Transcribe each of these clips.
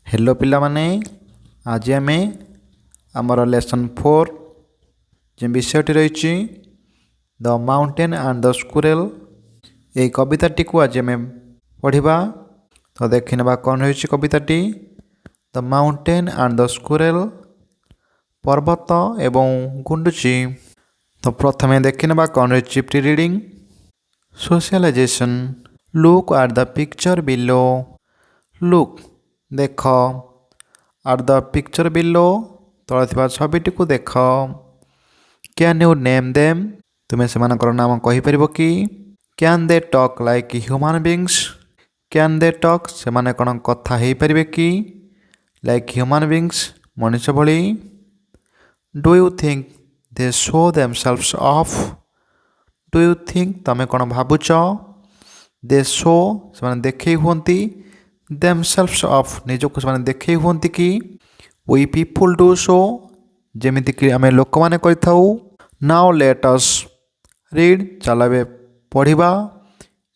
Hello पिला माने आज आम आमर लेसन 4 जो विषयटी रही the mountain and the squirrel ये कविताटी को आज आम पढ़ा। तो देखने कौन रही कविताटी the mountain and the squirrel पर्वत एवं गुंडुची। तो प्रथम देखने कौन रही pre reading socialisation. Look at the picture below. Look देख आर द पिक्चर बिलो तले छविटी को देख। कैन यू नेम देम तुम्हें से नाम कहीपर कि। Can they talk like human beings. Can they talk से कौन कथा हो पारे कि लाइक ह्यूमन बीइंग्स मनुष्य भली। Do you think they show themselves of. Do you think तमें कौन भावुच दे शो से देखे हुंती देमसेल्व्स ऑफ निजक से देखे हुंती कि वी पीपुल डू शो जेमिति कि आम लोक मैंने करथाउ। नाउ लेट अस रीड चल पढ़ा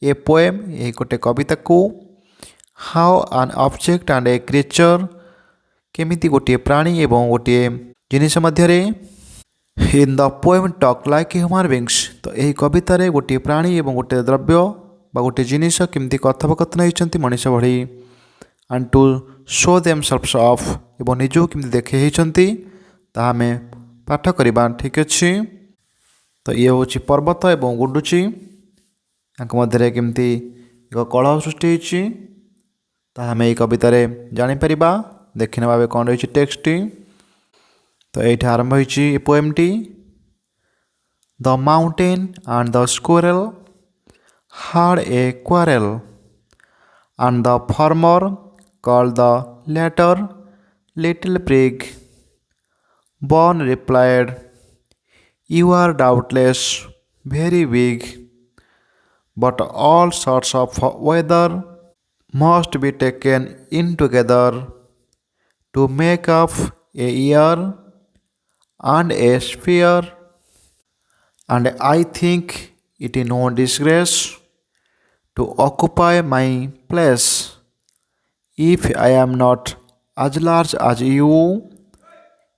ए पोएम ये गोटे कविता को। How an object and a creature केमिति गोटे प्राणी एवं गोटे जिनिस मध्य in the poem talk like human beings. तो यही कवितार गोटे प्राणी एवं गोटे द्रव्य बा गोटे जिनिस केमती कथोपकथन होती मनुष्य भली। And to show themselves off एवं निजू केमती देखे होती आम पाठ करवा। ठीक अच्छे। तो ये हूँ पर्वत एवं गुंडुची मध्य केमती एक कलह सृष्टि होती आम ये कवितार जापर। देखने भाव कौन रही टेक्स्ट। तो ये आरंभ होती पोएमटी the mountain and the squirrel had a quarrel, and the farmer called the latter little prig. Born replied, you are doubtless very big, but all sorts of weather must be taken in together to make up a year and a sphere, and I think it is no disgrace to occupy my place. If I am not as large as you,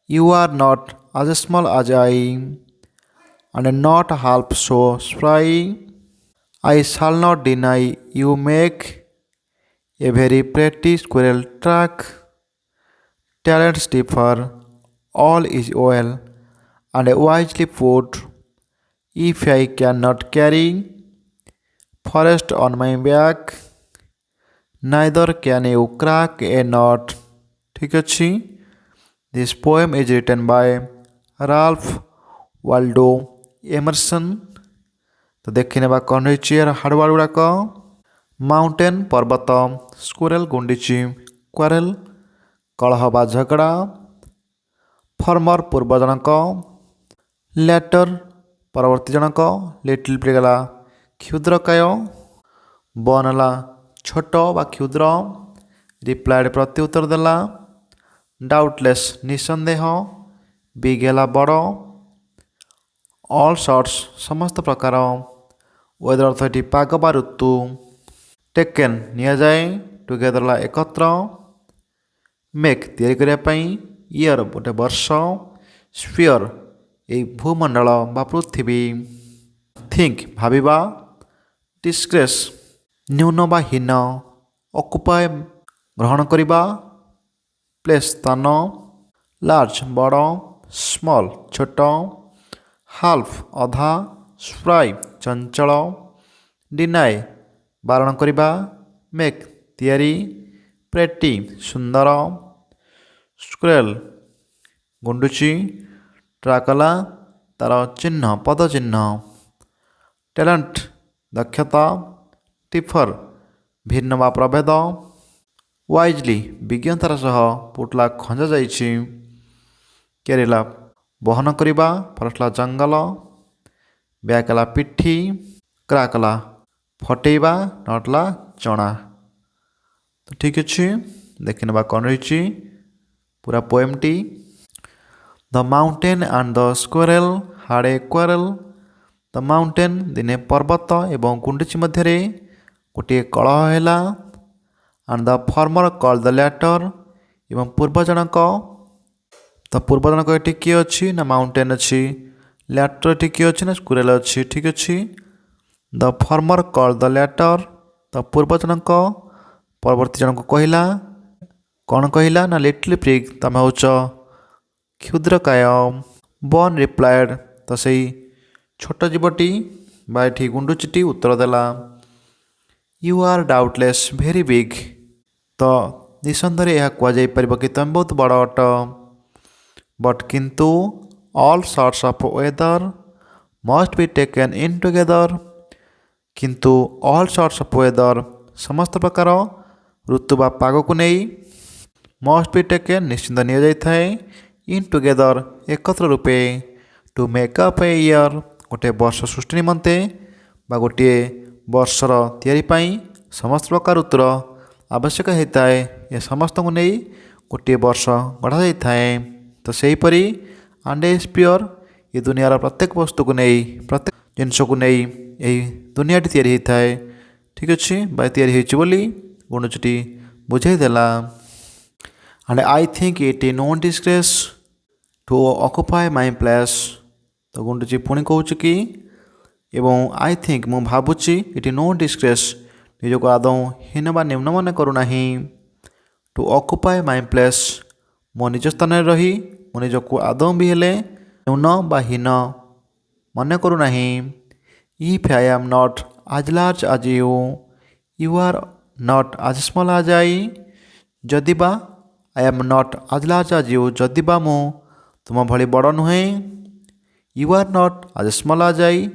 you are not as small as I, and not half so spry, I shall not deny you make a very pretty squirrel track. Talents differ, all is well, and wisely put. If I cannot carry forest on my back, neither can you crack a nut. ठीक अच्छी। This poem is written by Ralph Waldo Emerson. तो देखने कौन रही hard words गुड़ाक mountain पर्वत, squirrel गुंडीची, quarrel कलह बा झगड़ा, फर्मर पूर्व जनक, लेटर परवर्ती जनक, लिटिल प्रिगला क्षुद्रकाय, बनला छोट बा क्षुद्र, रिप्लाइड प्रत्युत्तर देला, डाउटलेस निसंदेह, बिगेला बड़, ऑल सॉर्ट्स समस्त प्रकार, वेदर अर्थटी पाग बा ऋतु, टेकेन निया जाए, टुगेदर ला एकत्र, मेक तैयारी करने, ईयर गोटे वर्ष, स्फीयर ये भूमंडल बा पृथ्वी, थिंक भाविबा, डिस्ग्रेस न्यून बा हीन, ऑक्युपाई ग्रहण करिबा, प्लेस स्थान, लार्ज बड़, स्मॉल छोट, हाल्फ अधा, स्प्राई चंचल, डिनाई बारण करिबा, मेक तैयारी, प्रेटी सुंदर, स्क्विरल गुंडुची, ट्राकला तार चिन्ह पद चिन्ह, टैलेंट दक्षता, टिफर भिन्न बा प्रभेद, वाइजली विज्ञतार सह पुटला खंजा जाइछि, कैरिला बहन करिबा, फरसला जंगल, ब्याकला पिठी, क्राकला फटेबा, नटला चना। तो ठीक अच्छे। देखने कौन रही पूरा पोएमटी the mountain and the squirrel had a quarrel। The mountain दिने पर्वत एवं गुंडुची मध्य गोटे कलह है। And the former called the latter एवं पूर्व जनक तो पूर्व जनक ये किए अच्छी ना माउंटेन अच्छी लैटर ये किए अच्छी ना स्कुरेल अच्छी ठीक अच्छी the former call the latter तो पूर्व जनक परवर्ती जनक कहला कौन कहला ना लिटिल पिग तुम हो क्षुद्रकाय बन रिप्लाएड तो सही छोट जीवटी बा ये गुंडुचिटी उत्तर देला you are doubtless very big तो निसंदेह यह कहुपर कि तुम बहुत बड़ अट बट किंतु all sorts of weather must be taken in together किंतु ऑल सॉर्ट्स ऑफ वेदर समस्त प्रकार ऋतु बा पाग को नहीं मस्ट बी टेकन निश्चिंत नि जाए इन टुगेदर एकत्र रूपे टू मेकअप ए ईयर गोटे वर्ष सृष्टि निमंते बा गोटे वर्षर तैयारी समस्त प्रकार ऋतुर आवश्यक होता है ये समस्त को नहीं गोटे वर्ष गढ़ा जाए तो सहीपरी एंड ए स्पियर ये दुनियार प्रत्येक वस्तु को नहीं प्रत्येक जिनस को नहीं यही दुनियाटी तैयारी होता है ठीक अच्छे बा तैयारी होली गुंडुचिटी बुझेदेला and I think it no disgrace to occupy my place तो गुंडुची पुणी कहूँ कि एवं आई थिंक मु भावुची इट नो डिस्ग्रेस निजक आदौ हीन बा निम्न मन करूना टू ऑक्युपाई माय प्लेस मो निज स्थान रही मो निजक आदौ भी हेले न्यून बा हीन मन करूना इफ आई एम नॉट आज लार्ज आज यू आर नॉट आज स्मॉल आज आई जदि बा आई एम नॉट आज लार्ज आज यू जदि बा मु तुम भली बड़ नुहे यू आर नॉट आज स्मॉल आज आई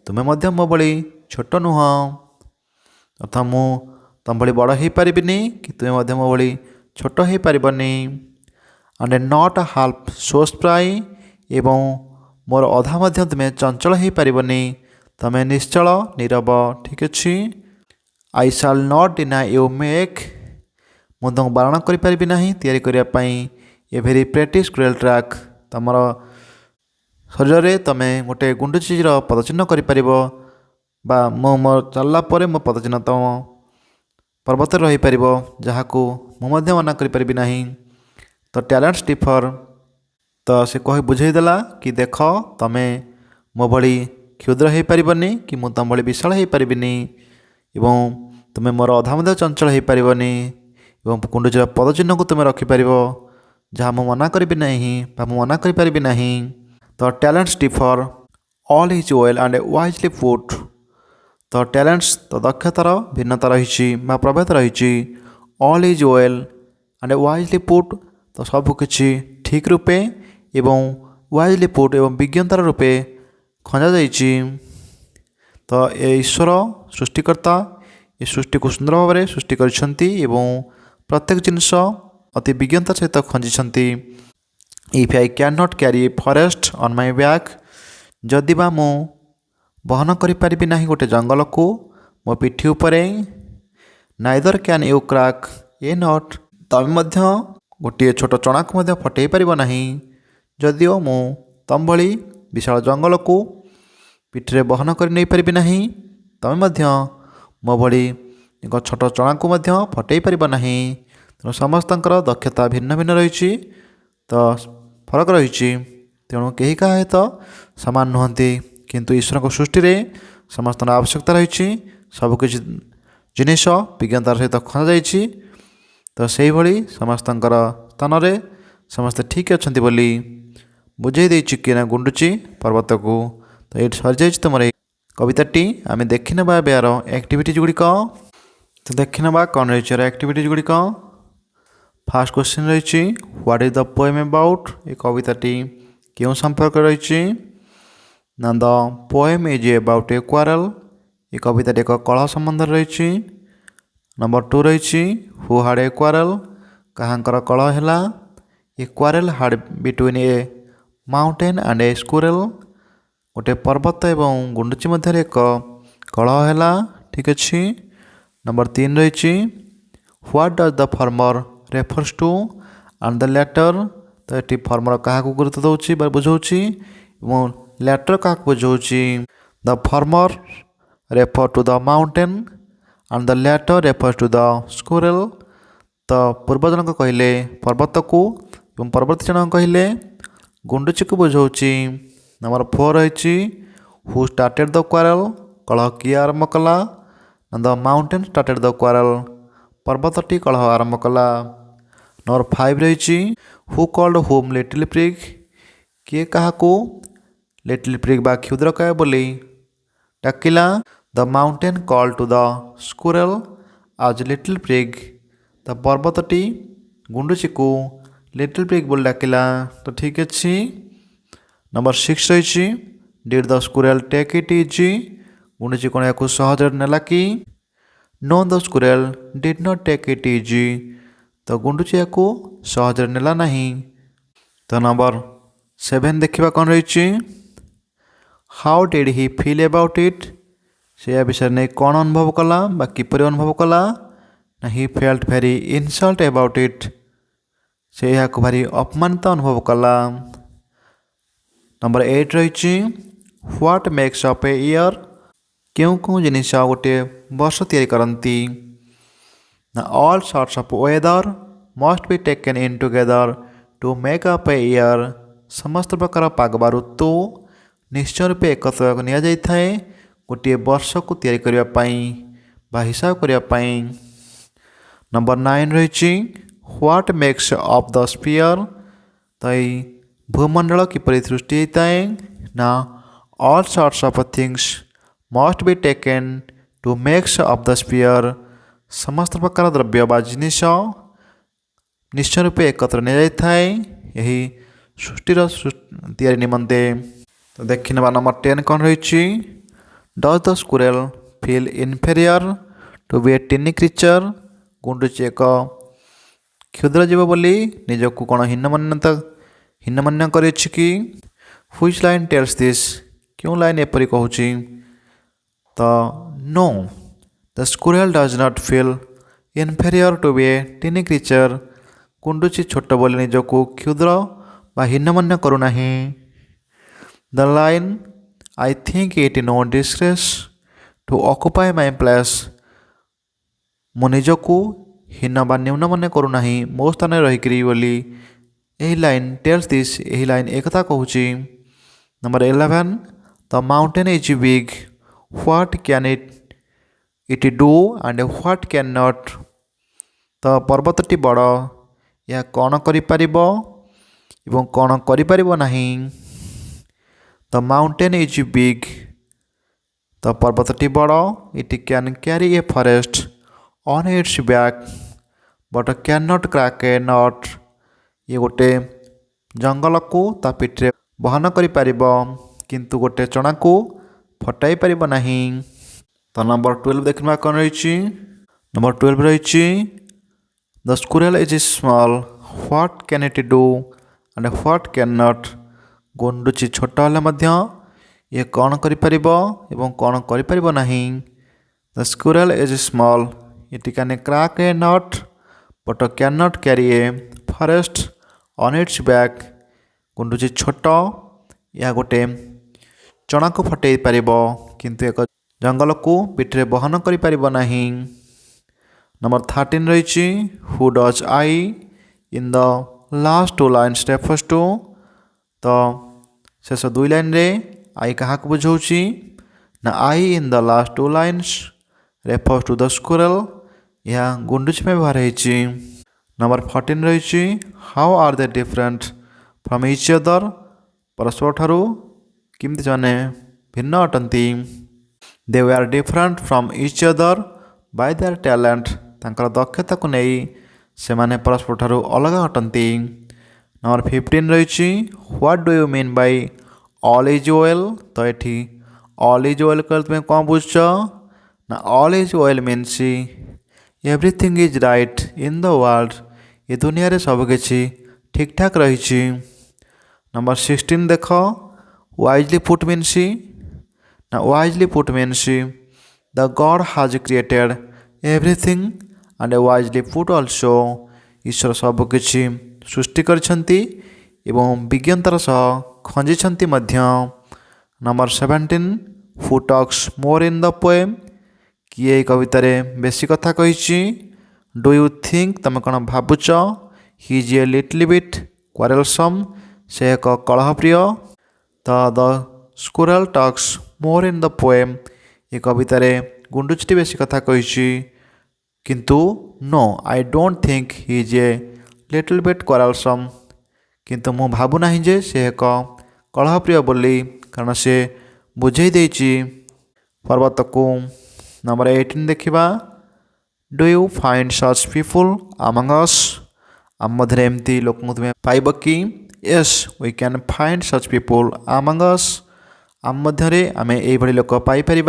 तुम्हें मध्य मो भली छोट नुह अर्थात मु तुम भली बड़ हो पारिनी कि तुम्हें मध्य मो भली छोट हो पारनी and not half so spry एवं मोर अधा मध्य तुम्हें चंचल हो पारनी तुम्हें निश्चल नीरव ठीक अच्छे I shall not deny you make मु तुमको बारण करें ना या ए भेरी प्रेटी स्क्रेल ट्रैक तुम शरीर में तुम्हें गोटे गुंडुचिर पदचिह्न कर मो चलला मो पदचिह्न तुम पर्वत रहीपर जहाँ को मुझे मना करें ना तो टैलेंट्स डिफर तो से कह बुझेदेला कि देख तुम्हें मो भली क्षुद्र हो पारनी कि मुझ तुम भली विशाल हो पारनी एवं तुम्हें मोर अधा मध्य चंचल हो पारनी एवं गुंडुचिर पदचिह्न को तुम्हें रखिपर जहाँ मु मना करी ना मना करें ना तो talents differ all is well and wisely put तो टैलेंट्स तो दक्षतार भिन्नता रही प्रभेद रही all is well and wisely put तो सबकि ठीक रूपे एवं वाइजली पुट एवं विज्ञानतार रूपे खंजा जाइए तो ये ईश्वर सृष्टिकर्ता ये सृष्टि को सुंदर भाव में सृष्टि कर प्रत्येक जिनस अति विज्ञानता सहित खंजी if I can not carry forest on my back जदि बा मु बहन करें ना गोटे जंगल को मो पिठी उपरे neither can you crack a नट तमें गोटे छोट चणा को फटई पार ना जदिओ मु तम भली विशाल जंगल को पिठे बहन कर नहीं पारि ना तमें मो भली एक छोट चणा को फटई पार ना तेणु समस्त दक्षता भिन्न भिन्न रही तो फरक रही तेणु कहीं क्या तो सामान नुहति किंतु ईश्वर को सृष्टि रे समस्त आवश्यकता रही सबकि जिनिस विज्ञानतार सहित खंजा जाइए तो से भली समस्त स्थान में समस्ते ठीक अच्छा बोली बुझे देना गुंडुची पर्वत को तो ये सरी जाइए तुम कविताटी आम देखी ना यार एक्टिविटीज गुड़िक तो देखी ना कौन रही एक्टिविटीज गुड़िक फास्ट क्वेश्चन रही what is the poem about ये कविताटी क्यों संपर्क रही ना the poem is about A quarrel ये कविताटी एक कलह संबंध रही नंबर 2 रही हु हाड ए क्वारल कहाँकर कलह है ए क्वारल हाड बिटवीन ए माउंटेन एंड ए स्कुरेल गोटे पर्वत एवं गुंडुची मध्य एक कलह है ठीक अच्छे नंबर 3 रही what does the former refers to and the latter तो ये फार्मर क्या गुरुत्व दौची बुझाऊँगी लेटर क्या बुझाऊँगी the former refer to the mountain and the latter refers to the squirrel तो पूर्वजनक कहले पर्वत को और परवर्ती जनक कहले गुंडुची को बुझाऊँगी। नंबर 4 रही हु स्टार्टेड द क्वारल कलह किए आरंभ कला। The mountain started the quarrel पर्वतटी कलह आरंभ कला। नंबर 5 रही who called him little prig किए क्या लिटिल प्रिग बा क्षुद्रकाय बोली डाकिला। The mountain called to the squirrel as little prig तो पर्वतटी गुंडुची को लिटिल प्रिग बोली डाकिला। तो ठीक अच्छे। नंबर 6 रही did the squirrel take it easy गुंडुची कौन या सहज नेला कि no the squirrel did not take it easy तो गुंडुची या सहज नेला नहीं। तो नंबर 7 देखा कौन रही how did he feel about it से विषय नहीं कौन अनुभव कला बा किपरि अनुभव कला ना he felt very insult about it से यहाँ भारी अपमानित अनुभव कला। नंबर 8 रही what makes up a year क्यों क्यों जिनिस गोटे वर्ष तैयारी करती ना all sorts of weather must be taken in together to make up a year समस्त प्रकार पागबा ऋतु निश्चय रूपे एकत्र नि जाए गोटे वर्ष को तैयारी करने बा हिसाब करने। नंबर 9 रही what makes up the sphere तो भूमंडल किपरि सृष्टि होता है ना all sorts of things must be taken to makes up the sphere समस्त प्रकार द्रव्य बा जिनिस निश्चय रूपे एकत्र नि जाए यही सृष्टिर तैयारी निमंते। तो देखि नंबर 10 कौन रही does the squirrel feel inferior to be a tiny creature गुंडुची एक क्षुद्र जीव बोली निजक कौन हीनमान्य कर व्हिच लाइन टेल्स दिस क्यों लाइन एपरी कहूँ तो no the squirrel does not feel inferior to be a tiny creature गुंडुची छोट बोली निजक क्षुद्र बा हीनमान्य करूना। The line I think it no disgrace to occupy my place मो निजक हीन बा न्यून मन करूना मो स्थान रहीकि बोली यही लाइन टेल्स दिस यही लाइन एक कहूँ। Number 11 the mountain is big what can it do and what can not तो पर्वतटी बड़ यह कौन करिपार एवं कौन करिपार नहीं। द माउंटेन इज बिग तो पर्वतटी बड़ it can carry a forest on its back but can not crack a nut ये गोटे जंगल को ता पिठरे बहन कर किंतु गोटे चना को फटाई पार नहीं। तो नंबर 12 देखना कौन रही नंबर 12 रही the squirrel is small what can it do and what can not गुंडुची छोट हेल्ले ये कौन करिपार एवं कौन करिपार नहीं। The squirrel is small it can crack a nut but can not carry a forest on its back गुंडुची छोट या गोटे चना को फटई पार किंतु एक जंगल को पिठरे बहन कर नहीं। नंबर 13 रही who does I in the last 2 lines refers to तो शेष 2 लाइन रे आई क्या बुझाऊँगी ना I in the last 2 lines refers to the squirrel यह गुंडुची में व्यवहार होती। नंबर 14 रही how are they different from each other परस्पर ठारू किमती जाने भिन्न अटंती। They way are different from each other by their talent तांकर दक्षता को नहीं से माने परस्पर ठारू अलग अटंती। नंबर 15 रही what do you mean by all is well तो ये ऑल इज वेल कर तुम्हें कौन बुझ ना all is well means everything is right in the world ये दुनिया रे सबकि ठीक ठाक रही। नंबर 16 देख वाइजली पुट मीन्स ना wisely put means the god has created everything and wisely put also ईश्वर सबकि सृष्टि करछंती एवं विज्ञानतार सह खंजिछंती मध्य। Number 17 who talks more in the poem किए कवितार बेसी कथा कही डू यू थिंक तुम कौन भावुच he is a little bit quarrelsome से एक कलहप्रिय। The squirrel talks more in the poem ये कवितार गुंडुचटी बेसी कथा कही किंतु no I don't think he is a little bit quarrelsome किंतु मु भावुना जे से एक कलहप्रिय बोली कारण से बुझे देछि पर्वत को। नंबर 18 देखिबा do you find such people among us आम मध्य एमती लोक तुम्हें पाइब कि yes we can find such people among us आम मध्य आम यही लोक पाइपर।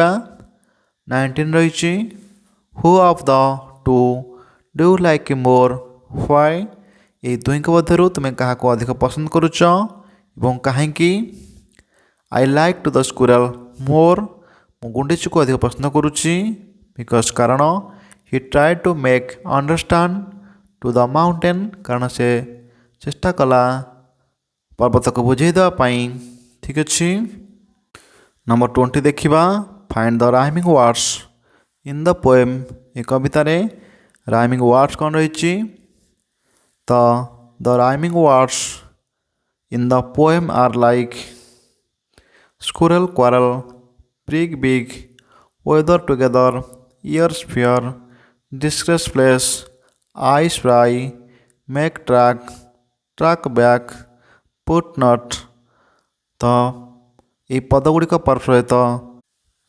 19 रही who of the two do you like more why ये दुई मध्य तुम्हें क्या अधिक पसंद करुच एवं कहीं। I like to the squirrel more मु गुंडीची को अधिक पसंद करुच्ची बिकज कारण he try to make understand to the mountain कारण से चेष्टा कला पर्वत को बुझे देवाई। ठीक अच्छे। नंबर 20 देखिबा find the rhyming words in the poem ये कवितार राइमिंग वर्ड्स कौन रही। The rhyming words in the poem are like squirrel quarrel prig big weather together ears fear disgrace place eyes fry make track track back put not। तो ये पद गुड़िक पर्फ सहित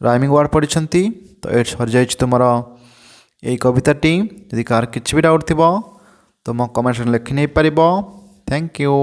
rhyming word पढ़ी तो ये सरी जाइए तुम यही कविताटी। यदि कार किसी भी डाउट थी तो मो कमेंट लिखि नहीं पार। Thank you.